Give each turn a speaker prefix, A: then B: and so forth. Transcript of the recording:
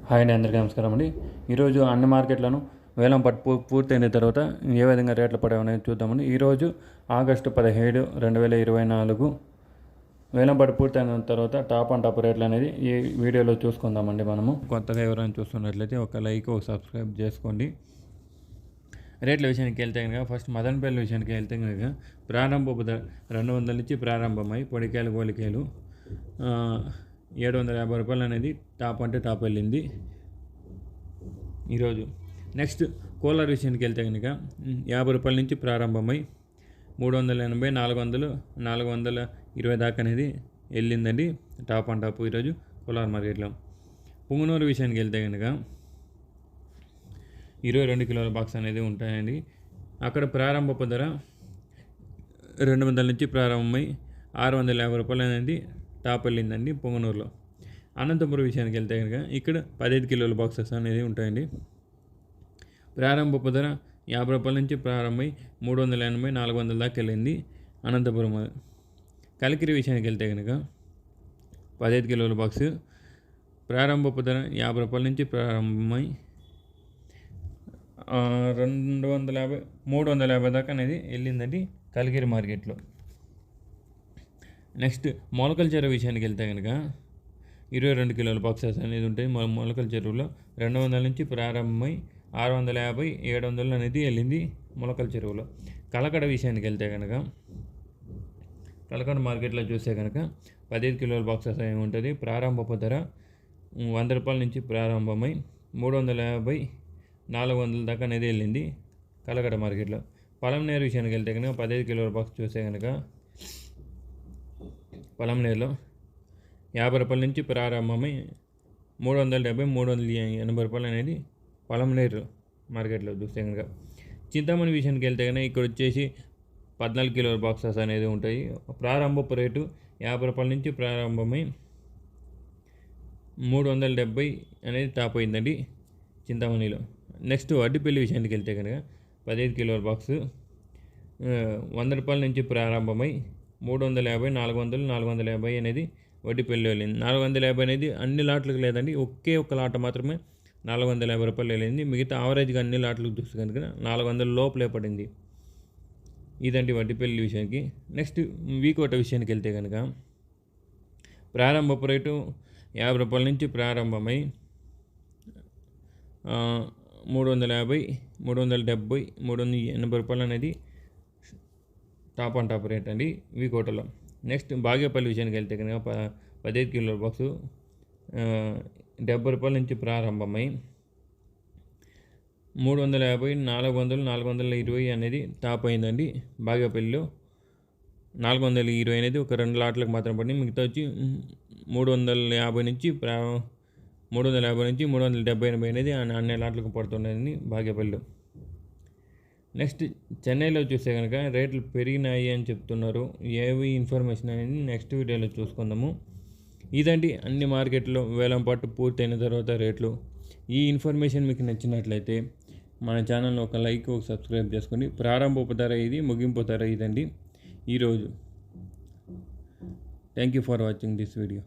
A: Hi అండి, అందరికీ నమస్కారం అండి. ఈరోజు అన్ని మార్కెట్లను వేలం పట్టు పూర్తయిన తర్వాత ఏ విధంగా రేట్లు పడేవనేది చూద్దామండి. ఈరోజు ఆగస్టు 17, 2024 వేలం పట్టు పూర్తయిన తర్వాత టాప్ అండ్ టాప్ రేట్లు అనేది ఈ వీడియోలో చూసుకుందామండి. మనము కొత్తగా ఎవరైనా చూస్తున్నట్లయితే ఒక లైక్, ఒక సబ్స్క్రైబ్ చేసుకోండి. రేట్ల విషయానికి వెళ్తే కనుక ఫస్ట్ మదనపల్లి విషయానికి వెళ్తే కనుక ప్రారంభపు 200 నుంచి ప్రారంభమై పొడికాయలు గోలికాయలు 750 రూపాయలు అనేది టాప్ అంటే టాప్ వెళ్ళింది ఈరోజు. నెక్స్ట్ కూలర్ విషయానికి వెళ్తే కనుక 50 రూపాయల నుంచి ప్రారంభమై 380, 400, 420 దాకా అనేది వెళ్ళిందండి టాప్ అండ్ టాప్ ఈరోజు కూలర్ మార్కెట్లో. పుంగనూరు విషయానికి వెళ్తే కనుక 22 కిలోల బాక్స్ అనేది ఉంటాయండి. అక్కడ ప్రారంభపు ధర 200 నుంచి ప్రారంభమై 650 రూపాయలు అనేది టాప్ వెళ్ళిందండి పొంగనూరులో. అనంతపురం విషయానికి వెళ్తే కనుక ఇక్కడ 15 కిలోల బాక్సెస్ అనేది ఉంటాయండి. ప్రారంభపు ధర 50 రూపాయల నుంచి ప్రారంభమై 380, 400 దాకా వెళ్ళింది అనంతపురం. కలికిరి విషయానికి వెళ్తే కనుక 15 కిలోల బాక్స్ ప్రారంభపు ధర 50 రూపాయల నుంచి ప్రారంభమై 250, 350 దాకా అనేది వెళ్ళిందండి కలికిరి మార్కెట్లో. నెక్స్ట్ మొలకల చెరువు విషయానికి వెళ్తే కనుక 22 కిలోల బాక్సెస్ అనేది ఉంటాయి. మొలకల చెరువులో 200 నుంచి ప్రారంభమై 650, 700 అనేది వెళ్ళింది మొలకల చెరువులో. కలకడ విషయానికి వెళ్తే కనుక కలకడ మార్కెట్లో చూస్తే కనుక 15 కిలోల బాక్సెస్ ఏమి ఉంటుంది. ప్రారంభపు ధర 100 రూపాయల నుంచి ప్రారంభమై 350, 400 దాకా అనేది వెళ్ళింది కలకడ మార్కెట్లో. పొలంనేరు విషయానికి వెళ్తే కనుక 15 కిలోల బాక్స్ చూస్తే కనుక పొలంనేరులో 50 రూపాయల నుంచి ప్రారంభమై 370, 380 రూపాయలు అనేది పొలంనేరు మార్కెట్లో చూస్తే కనుక. చింతామణి విషయానికి వెళ్తే కనుక ఇక్కడ వచ్చేసి 14 కిలోల బాక్సెస్ అనేది ఉంటాయి. ప్రారంభపు రేటు 50 రూపాయల నుంచి ప్రారంభమై 370 అనేది టాప్ అయిందండి చింతామణిలో. నెక్స్ట్ వడ్డిపల్లి విషయానికి వెళ్తే కనుక 15 కిలోల బాక్సు 100 రూపాయల నుంచి ప్రారంభమై 350, 400, 450 అనేది వడ్డిపల్లి వెళ్ళింది. 450 అనేది అన్ని లాట్లకు లేదండి, ఒకే ఒక్క లాట మాత్రమే 450 రూపాయలు వెళ్ళింది. మిగతా ఆవరేజ్గా అన్ని లాట్లకు చూస్తే కనుక 400 లోపలే పడింది. ఇదండి వడ్డిపల్లి విషయానికి. నెక్స్ట్ వీకోట విషయానికి వెళ్తే కనుక ప్రారంభపు రేటు 50 రూపాయల నుంచి ప్రారంభమై 350, 370, 380 రూపాయలు అనేది టాప్ అండ్ టాప్ రేట్ అండి వీకోటలో. నెక్స్ట్ బాగేపల్లి విషయానికి వెళ్తే కనుక 15 కిలోల బాక్సు 70 రూపాయల నుంచి ప్రారంభమై 350, 400, 420 అనేది టాప్ అయిందండి బాగేపల్లిలో. 420 అనేది ఒక 2 లాట్లకు మాత్రం పడింది. మిగతా వచ్చి 350 నుంచి 370 అనేది అన్ని లాట్లకు పడుతుండేది బాగేపల్లిలో. నెక్స్ట్ చెన్నైలో చూస్తే కనుక రేట్లు పెరిగినాయి అని చెప్తున్నారు. ఏవి ఇన్ఫర్మేషన్ అనేది నెక్స్ట్ వీడియోలో చూసుకుందాము. ఇదండి అన్ని మార్కెట్లో వేలం పట్టు పూర్తయిన తర్వాత రేట్లు. ఈ ఇన్ఫర్మేషన్ మీకు నచ్చినట్లయితే మన ఛానల్లో ఒక లైక్, ఒక సబ్స్క్రైబ్ చేసుకోండి. ప్రారంభపు ధర ఇది, ముగింపు ధర ఇదండి ఈరోజు. Thank you for watching this video.